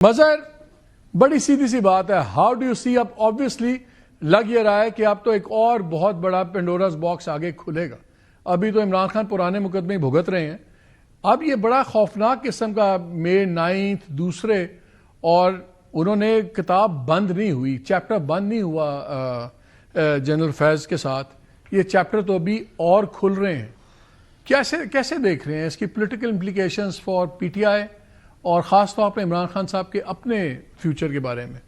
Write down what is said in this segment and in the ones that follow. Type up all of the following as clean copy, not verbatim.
مظہر بڑی سیدھی سی بات ہے. ہاؤ ڈو یو سی؟ اب آبویسلی لگ یہ رہا ہے کہ اب تو ایک اور بہت بڑا پینڈوراز باکس آگے کھلے گا. ابھی تو عمران خان پرانے مقدمے بھگت رہے ہیں. اب یہ بڑا خوفناک قسم کا مئی 9 دوسرے، اور انہوں نے کتاب بند نہیں ہوئی، چیپٹر بند نہیں ہوا جنرل فیض کے ساتھ. یہ چیپٹر تو ابھی اور کھل رہے ہیں. کیسے دیکھ رہے ہیں اس کی political implications for P T I اور خاص طور پہ عمران خان صاحب کے اپنے فیوچر کے بارے میں؟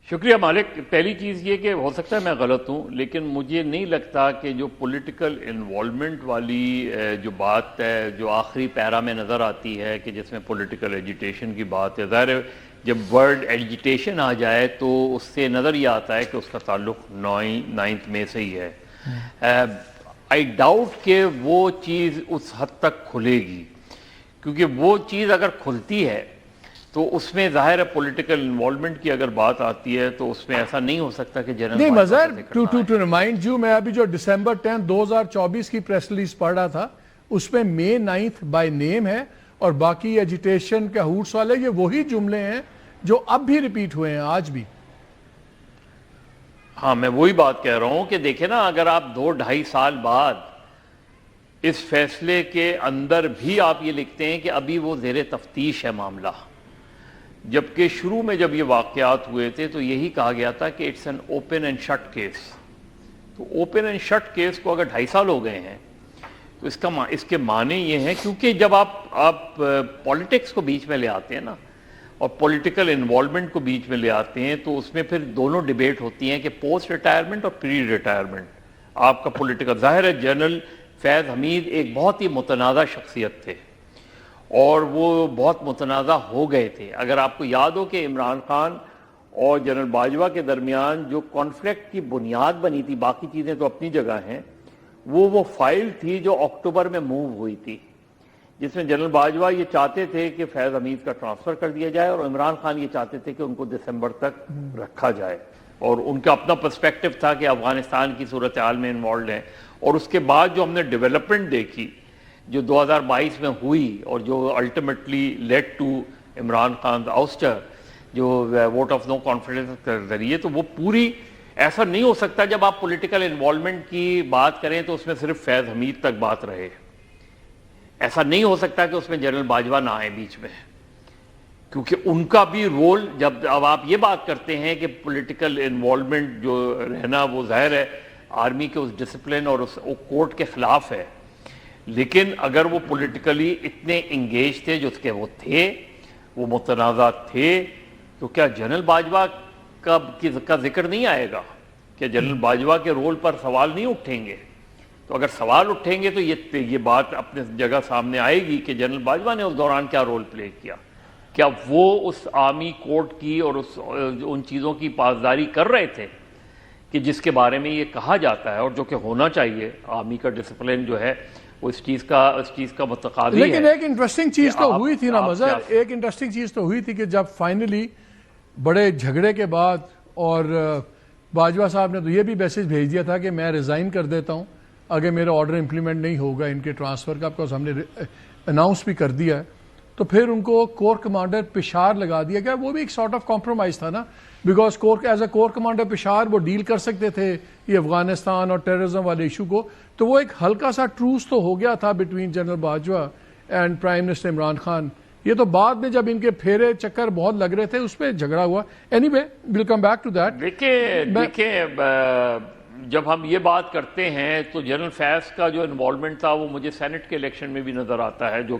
شکریہ مالک. پہلی چیز یہ کہ ہو سکتا ہے میں غلط ہوں، لیکن مجھے نہیں لگتا کہ جو پولیٹیکل انوالومنٹ والی جو بات ہے جو آخری پیرا میں نظر آتی ہے کہ جس میں پولیٹیکل ایجیٹیشن کی بات ہے، ظاہر ہے جب ورڈ ایجیٹیشن آ جائے تو اس سے نظر یہ آتا ہے کہ اس کا تعلق 9 مئی سے ہی ہے. آئی ڈاؤٹ کہ وہ چیز اس حد تک کھلے گی، کیونکہ وہ چیز اگر کھلتی ہے تو اس میں ظاہر ہے پولیٹیکل انوالومنٹ کی اگر بات آتی ہے تو اس میں ایسا نہیں ہو سکتا کہ جنرل نہیں مظہر، ٹو ریمائنڈ یو، میں ابھی جو ڈسمبر 10 2024 کی پریس ریلیز پڑھ رہا تھا اس میں مئی 9 بائی نیم ہے، اور باقی ایجیٹیشن کا ہوٹس والے یہ وہی جملے ہیں جو اب بھی ریپیٹ ہوئے ہیں آج بھی. ہاں میں وہی بات کہہ رہا ہوں کہ دیکھیں نا، اگر آپ 2-2.5 سال بعد اس فیصلے کے اندر بھی آپ یہ لکھتے ہیں کہ ابھی وہ زیر تفتیش ہے معاملہ، جبکہ شروع میں جب یہ واقعات ہوئے تھے تو یہی کہا گیا تھا کہ it's an open and shut case. تو اوپن اینڈ شٹ کیس کو اگر 2.5 سال ہو گئے ہیں تو اس کے معنی یہ ہیں، کیونکہ جب آپ پولیٹکس کو بیچ میں لے آتے ہیں نا اور پولیٹیکل انوالومنٹ کو بیچ میں لے آتے ہیں تو اس میں پھر دونوں ڈیبیٹ ہوتی ہیں کہ پوسٹ ریٹائرمنٹ اور پری ریٹائرمنٹ آپ کا پولیٹیکل. ظاہر ہے جنرل فیض حمید ایک بہت ہی متنازع شخصیت تھے اور وہ بہت متنازع ہو گئے تھے. اگر آپ کو یاد ہو کہ عمران خان اور جنرل باجوہ کے درمیان جو کانفلکٹ کی بنیاد بنی تھی، باقی چیزیں تو اپنی جگہ ہیں، وہ فائل تھی جو اکتوبر میں موو ہوئی تھی، جس میں جنرل باجوہ یہ چاہتے تھے کہ فیض حمید کا ٹرانسفر کر دیا جائے اور عمران خان یہ چاہتے تھے کہ ان کو دسمبر تک رکھا جائے، اور ان کا اپنا پرسپیکٹو تھا کہ افغانستان کی صورتحال میں انوالوڈ ہیں. اور اس کے بعد جو ہم نے ڈیولپمنٹ دیکھی جو 2022 میں ہوئی اور جو ultimately lead to Imran Khan ouster جو ووٹ آف نو کانفیڈنس کے ذریعے، تو وہ پوری ایسا نہیں ہو سکتا جب آپ پولیٹیکل انوالومنٹ کی بات کریں تو اس میں صرف فیض حمید تک بات رہے. ایسا نہیں ہو سکتا کہ اس میں جنرل باجوہ نہ آئے بیچ میں، کیونکہ ان کا بھی رول اب آپ یہ بات کرتے ہیں کہ پولیٹیکل انوالومنٹ جو رہنا وہ ظاہر ہے آرمی کے اس ڈسپلن اور اس کوڈ کے خلاف ہے، لیکن اگر وہ پولیٹیکلی اتنے انگیج تھے جو کہ وہ تھے، وہ متنازع تھے، تو کیا جنرل باجوہ کا ذکر نہیں آئے گا؟ کہ جنرل باجوہ کے رول پر سوال نہیں اٹھیں گے؟ تو اگر سوال اٹھیں گے تو یہ بات اپنے جگہ سامنے آئے گی کہ جنرل باجوہ نے اس دوران کیا رول پلے کیا. کیا وہ اس آرمی کوڈ کی اور ان چیزوں کی پاسداری کر رہے تھے کہ جس کے بارے میں یہ کہا جاتا ہے اور جو کہ ہونا چاہیے؟ آرمی کا ڈسپلن جو ہے وہ اس چیز کا متقاضی ہے. لیکن ایک انٹرسٹنگ چیز تو ہوئی تھی نا مظہر، ایک انٹرسٹنگ چیز تو ہوئی تھی کہ جب فائنلی بڑے جھگڑے کے بعد، اور باجوہ صاحب نے تو یہ بھی میسج بھیج دیا تھا کہ میں ریزائن کر دیتا ہوں اگر میرا آرڈر امپلیمنٹ نہیں ہوگا ان کے ٹرانسفر کا، بکاز ہم نے اناؤنس بھی کر دیا ہے. تو پھر ان کو کور کمانڈر پشاور لگا دیا گیا. وہ بھی ایک سارٹ آف کمپرومائز تھا نا، because as a corps commander Peshawar وہ ڈیل کر سکتے تھے یہ افغانستان اور ٹیررزم والے ایشو کو. تو وہ ایک ہلکا سا ٹروس تو ہو گیا تھا between general Bajwa and prime minister Imran Khan. یہ تو بعد میں جب ان کے پھیرے چکر بہت لگ رہے تھے اس پہ جھگڑا ہوا. Anyway we'll come back to that. دیکھیں جب ہم یہ بات کرتے ہیں تو جنرل فیض کا جو انوالومنٹ تھا وہ مجھے سینٹ کے الیکشن میں بھی نظر آتا ہے، جو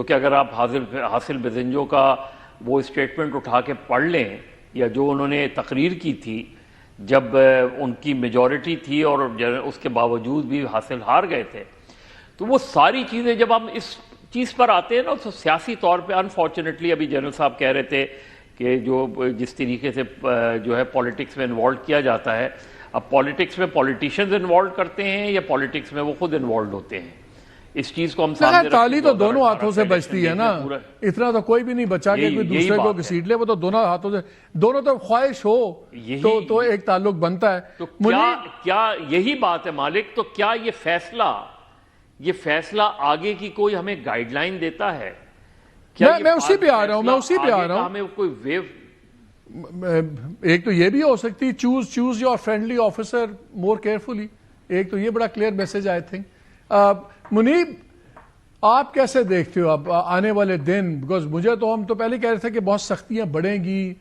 کہ اگر آپ حاصل بزنجو کا وہ اسٹیٹمنٹ اٹھا کے پڑھ لیں یا جو انہوں نے تقریر کی تھی جب ان کی میجورٹی تھی اور اس کے باوجود بھی حاصل ہار گئے تھے، تو وہ ساری چیزیں جب ہم اس چیز پر آتے ہیں نا تو سیاسی طور پہ انفارچونیٹلی ابھی جنرل صاحب کہہ رہے تھے کہ جس طریقے سے جو ہے پولیٹکس میں انوالو کیا جاتا ہے، اب پولیٹکس میں پولیٹیشینز انوالو کرتے ہیں یا پولیٹکس میں وہ خود انوالو ہوتے ہیں، اس چیز کو ہم سامنے تالی تو دونوں ہاتھوں سے بچتی ہے نا. اتنا تو کوئی بھی نہیں بچا کہ کوئی دوسرے کو گھسیٹ لے، وہ تو دونوں ہاتھوں سے، دونوں تو خواہش ہو تو ایک تعلق بنتا ہے. تو کیا یہی بات ہے مالک؟ تو کیا یہ فیصلہ آگے کی کوئی ہمیں گائیڈ لائن دیتا ہے میں اسی پہ آ رہا ہوں ہمیں کوئی ویو ایک تو یہ بھی ہو سکتی choose your friendly officer more carefully. ایک تو یہ بڑا کلیئر میسج آئی تھنک. منیب آپ کیسے دیکھتے ہو اب آنے والے دن؟ بیکاز مجھے تو ہم تو پہلے کہہ رہے تھے کہ بہت سختیاں بڑھیں گی,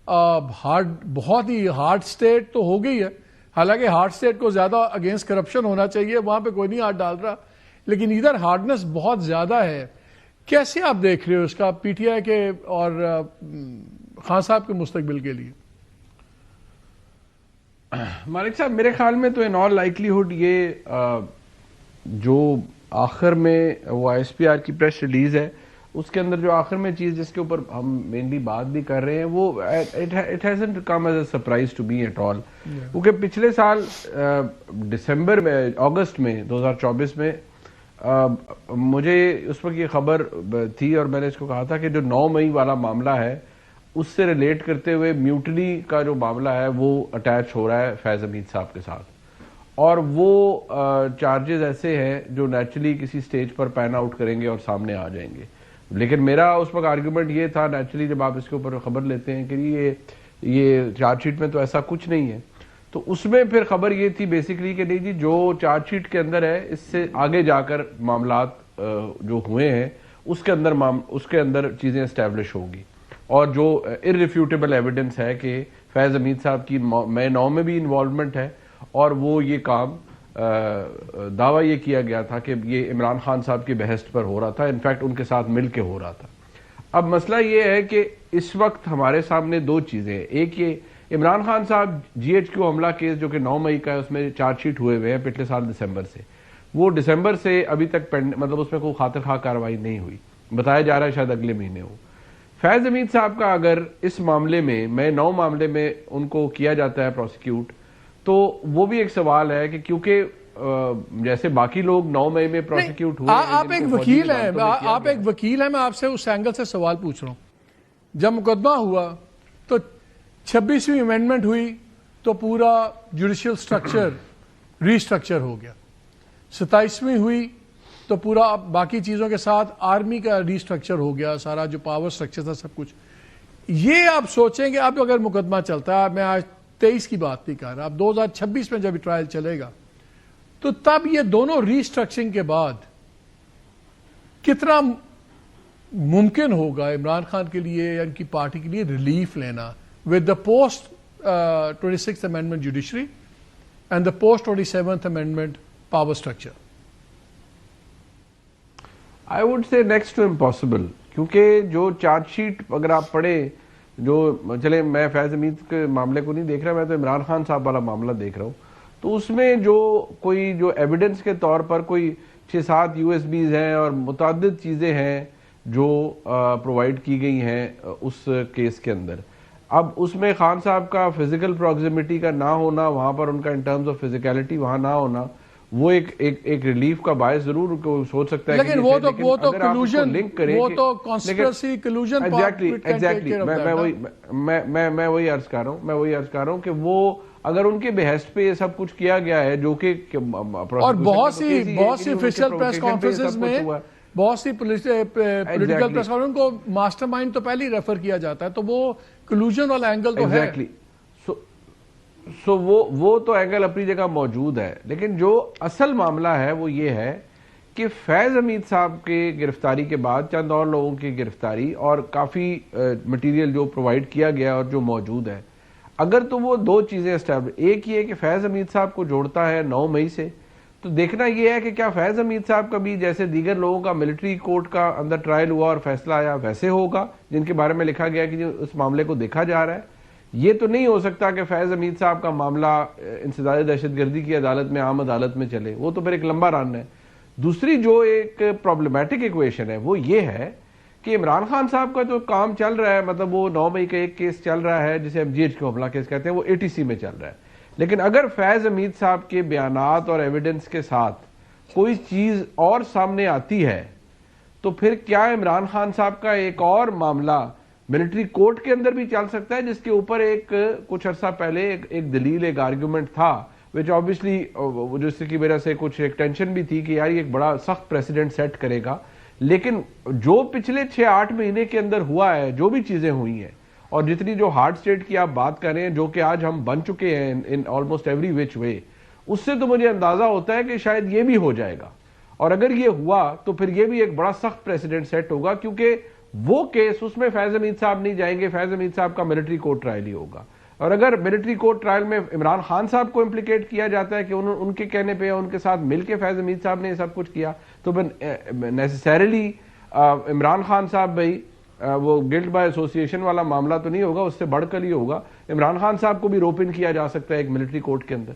بہت ہی ہارڈ سٹیٹ تو ہو گئی ہے, حالانکہ ہارڈ سٹیٹ کو زیادہ اگینسٹ کرپشن ہونا چاہیے, وہاں پہ کوئی نہیں ہاتھ ڈال رہا, لیکن ادھر ہارڈنس بہت زیادہ ہے. کیسے آپ دیکھ رہے ہو اس کا پی ٹی آئی کے اور خان صاحب کے مستقبل کے لیے؟ مالک صاحب میرے خیال میں تو ان آل لائکلیہڈ یہ جو آخر میں وہ آئی ایس پی آر کی پریس ریلیز ہے اس کے اندر جو آخر میں چیز جس کے اوپر ہم مینلی بات بھی کر رہے ہیں وہ it hasn't come as a surprise to me at all, کیونکہ پچھلے سال دسمبر میں اگست میں 2024 میں مجھے اس وقت یہ خبر تھی اور میں نے اس کو کہا تھا کہ جو 9 مئی والا معاملہ ہے اس سے ریلیٹ کرتے ہوئے میوٹنی کا جو معاملہ ہے وہ اٹیچ ہو رہا ہے فیض حمید صاحب کے ساتھ, اور وہ چارجز ایسے ہیں جو نیچرلی کسی سٹیج پر پین آؤٹ کریں گے اور سامنے آ جائیں گے. لیکن میرا اس وقت آرگیومنٹ یہ تھا, نیچرلی جب آپ اس کے اوپر خبر لیتے ہیں کہ یہ چارج شیٹ میں تو ایسا کچھ نہیں ہے, تو اس میں پھر خبر یہ تھی بیسیکلی کہ نہیں جی جو چارج شیٹ کے اندر ہے اس سے آگے جا کر معاملات جو ہوئے ہیں اس کے اندر چیزیں اسٹیبلش ہوگی, اور جو ارریفیوٹیبل ایویڈنس ہے کہ فیض حمید صاحب کی میں 9 میں بھی انوالومنٹ ہے, اور وہ یہ کام دعویٰ یہ کیا گیا تھا کہ یہ عمران خان صاحب کی بہشت پر ہو رہا تھا, انفیکٹ ان کے ساتھ مل کے ہو رہا تھا. اب مسئلہ یہ ہے کہ اس وقت ہمارے سامنے 2 چیزیں ہیں. ایک یہ عمران خان صاحب جی ایچ کیو حملہ کیس جو کہ 9 مئی کا ہے اس میں چارج شیٹ ہوئے ہوئے ہیں پچھلے سال دسمبر سے, وہ دسمبر سے ابھی تک مطلب اس میں کوئی خاطر خواہ کارروائی نہیں ہوئی, بتایا جا رہا ہے شاید اگلے مہینے ہو. فیض حمید صاحب کا اگر اس معاملے میں 9 معاملے میں ان کو کیا جاتا ہے پروسیکیوٹ, تو وہ بھی ایک سوال ہے کہ کیونکہ جیسے باقی لوگ 9 مئی میں پروسیکیوٹ ہوئے, آپ ایک وکیل ہیں, میں آپ سے اس اینگل سے سوال پوچھ رہا ہوں. جب مقدمہ ہوا تو 26ویں امینڈمنٹ ہوئی تو پورا جوڈیشل سٹرکچر ری سٹرکچر ہو گیا, 27ویں ہوئی تو پورا باقی چیزوں کے ساتھ آرمی کا ری سٹرکچر ہو گیا, سارا جو پاور سٹرکچر تھا سب کچھ. یہ آپ سوچیں کہ اب اگر مقدمہ چلتا ہے, میں آج 23 کی بات نہیں کر رہا, اب 2026 میں جب ٹرائل چلے گا تو تب یہ دونوں ری سٹرکچرنگ کے بعد کتنا ممکن ہوگا عمران خان کے لیے یا ان کی پارٹی کے لیے ریلیف لینا with the post 26th amendment judiciary and the post 27th amendment power structure. I would say next to impossible, کیونکہ جو چارج شیٹ اگر آپ پڑھیں, جو چلیں میں فیض حمید کے معاملے کو نہیں دیکھ رہا, میں تو عمران خان صاحب والا معاملہ دیکھ رہا ہوں, تو اس میں جو ایویڈنس کے طور پر کوئی 6-7 USBs ہیں اور متعدد چیزیں ہیں جو پرووائڈ کی گئی ہیں اس کیس کے اندر. اب اس میں خان صاحب کا فزیکل پروگزیمیٹی کا نہ ہونا, وہاں پر ان کا ان ٹرمز آف فزیکلٹی وہاں نہ ہونا, وہ ایک ریلیف کا باعث ضرور سوچ سکتا ہے. لیکن وہ تو کلوژن, وہ تو کانسپریسی کلوژن. ایگزیکٹلی میں وہی عرض کر رہا ہوں کہ وہ اگر ان کے بحث پہ یہ سب کچھ کیا گیا ہے جو کہ اور بہت سی آفیشیل پریس کانفرنسز میں بہت سی پولیٹیکل پریس کانفرنس کو ماسٹر مائنڈ تو پہلے ہی ریفر کیا جاتا ہے, تو وہ کلوژن والا اینگل تو ہے. سو وہ تو اینگل اپنی جگہ موجود ہے, لیکن جو اصل معاملہ ہے وہ یہ ہے کہ فیض حمید صاحب کے گرفتاری کے بعد چند اور لوگوں کی گرفتاری اور کافی مٹیریل جو پرووائڈ کیا گیا اور جو موجود ہے, اگر تو وہ 2 چیزیں اسٹیبلش, ایک یہ کہ فیض حمید صاحب کو جوڑتا ہے 9 مئی سے, تو دیکھنا یہ ہے کہ کیا فیض حمید صاحب کا بھی جیسے دیگر لوگوں کا ملٹری کورٹ کا اندر ٹرائل ہوا اور فیصلہ آیا ویسے ہوگا جن کے بارے میں لکھا گیا کہ اس معاملے کو دیکھا جا رہا ہے. یہ تو نہیں ہو سکتا کہ فیض حمید صاحب کا معاملہ انسداد دہشت گردی کی عدالت میں عام عدالت میں چلے, وہ تو پھر ایک لمبا رن ہے. دوسری جو ایک پرابلمٹک ایکویشن ہے وہ یہ ہے کہ عمران خان صاحب کا جو کام چل رہا ہے, مطلب وہ 9 مئی کا ایک کیس چل رہا ہے جسے ہم جی ایچ کیو حملہ کیس کہتے ہیں, وہ ATC میں چل رہا ہے. لیکن اگر فیض حمید صاحب کے بیانات اور ایویڈنس کے ساتھ کوئی چیز اور سامنے آتی ہے تو پھر کیا عمران خان صاحب کا ایک اور معاملہ ملٹری کورٹ کے اندر بھی چل سکتا ہے, جس کے اوپر ایک کچھ عرصہ پہلے ایک دلیل, ایک آرگیومنٹ تھا which obviously جس کی وجہ سے کچھ ایک ٹینشن بھی تھی کہ یار یہ ایک بڑا سخت پریسیڈنٹ سیٹ کرے گا لیکن جو پچھلے 6-8 مہینے کے اندر ہوا ہے، جو بھی چیزیں ہوئی ہیں اور جتنی جو ہارڈ اسٹیٹ کی آپ بات کر رہے ہیں جو کہ آج ہم بن چکے ہیں ان آلموسٹ ایوری وچ وے، اس سے تو مجھے اندازہ ہوتا ہے کہ شاید یہ بھی ہو جائے گا. اور اگر یہ ہوا تو پھر یہ بھی ایک بڑا سخت پریسیڈنٹ سیٹ ہوگا، کیونکہ وہ کیس اس میں فیض حمید صاحب نہیں جائیں گے، فیض حمید صاحب کا ملٹری کورٹ ٹرائل ہی ہوگا. اور اگر ملٹری کورٹ ٹرائل میں عمران خان صاحب کو امپلیکیٹ کیا جاتا ہے کہ ان کے کہنے پہ ان کے ساتھ مل کے فیض حمید صاحب نے یہ سب کچھ کیا، تو نیسیسریلی عمران خان صاحب بھائی وہ گلٹ بائی ایسوسیشن والا معاملہ تو نہیں ہوگا، اس سے بڑھ کر ہی ہوگا. عمران خان صاحب کو بھی روپ ان کیا جا سکتا ہے ایک ملٹری کورٹ کے اندر.